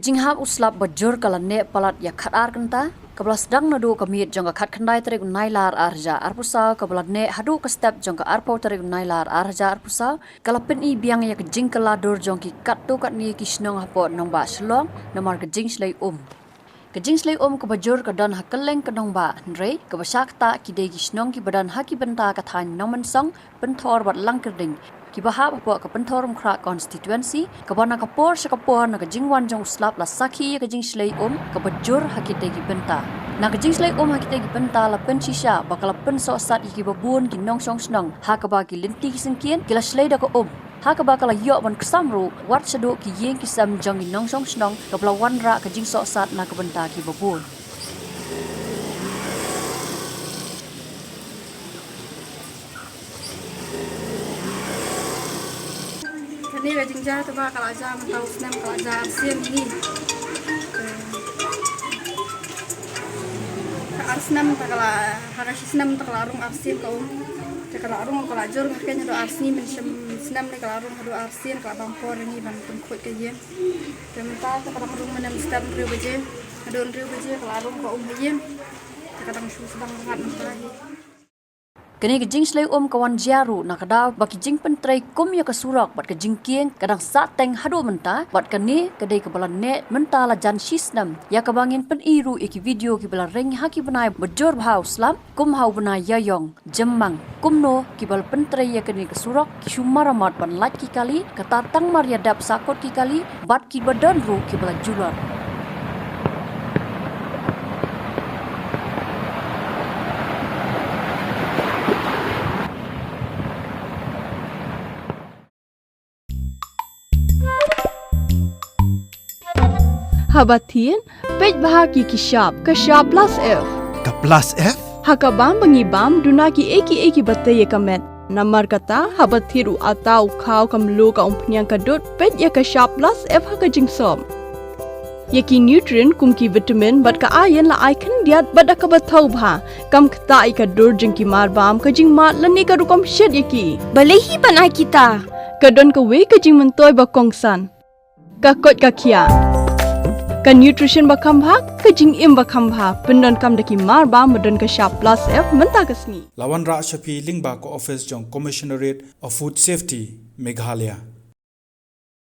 Kejinghap uslap bajur kalane palat ya khatar kanta kablas dang nadu kamit jong khat khandai tarik nailar arja arpusa kabalane hadu ka step jong ka arpo tarik nailar arja arpusa kalapin I biang ya kejing kaladur jong ki kattu kat ni kisnong hapo nong ba Shillong namar Jingslem Jingslem ke bajur ke dan hakeleng ke nong ba Ndrei ke basakta ki de kisnong ki badan haki benta ka than nong mensong pentor bat langkerding ki bahap apa ke pentor mkra constituency ke bana ka por sa ka por na ka jingwan jong slap la sakhi ke Jingslem ke bajur haki de ki benta na ke Jingslem haki de ki benta la pensisha bakal pen so sat ki babun ki nong song snong ha ka ba ki linti ki sengkien ki la slei da ko ha ka ba kala yo ban Ksam ru wat Shaduh ki Ïing Ksam jong ki nong song snong ka bla wan ra ka jing so sat na ka benta ki babun Ini Jingja tu bah kalau aja mentau senam kalau aja arsian ini. Arsenam tak kalau harus senam tak kalau arung arsian kau. Kalau arung kalau ajur makanya do arsni mencem senam ni kalau arung do arsian kalau bampor ini ban pengkut kajian. Kemudian kalau arung menam stem riu baje, adon riu baje kalau arung kau baje. Kadang su sedang sangat mentari. Kini ke Jingslem kawan jaru nak kada baki Jingpyntrei kum ya ke Surok bat ke Jingkieng kadang sateng hadu menta bat kani kedai ke balan net menta la jan shisnam ya ke bangin pen iru iki video ki bala reng haki benai bejor bhau slam kum hau benai yayong jemmang kumno ki bal Jingpyntrei ya kini ke Surok ki shumaramat ban lat ki kali katatang maryadap sakot ki kali bat ki badan ru ki bala jular Haba thin pej bahagi ki sharp plus F Ka plus F? Hakabam bangibam duna ki eki batte ye kamet namar kata haba thiru atau khau kamlu ka umpnyang kadut pej ya ka sharp plus F ha ka jingsom yeki nutrient kum ki vitamin bat ka iron la icon diat bada ka bathau bha kam khta I ka dur jing ki mar bam ka jing mat lani ka rukom shed yeki balehi banai kita kadon ka we ka jing mentoy ba kongsan ka kot ka khia ka nutrition bakam bha ka jing im bakam bha pendon kam daki mar ba modon ka sharp plus F menta kasni Lawan Ra Shapi Lingba ko office jong Commissionerate of Food Safety Meghalaya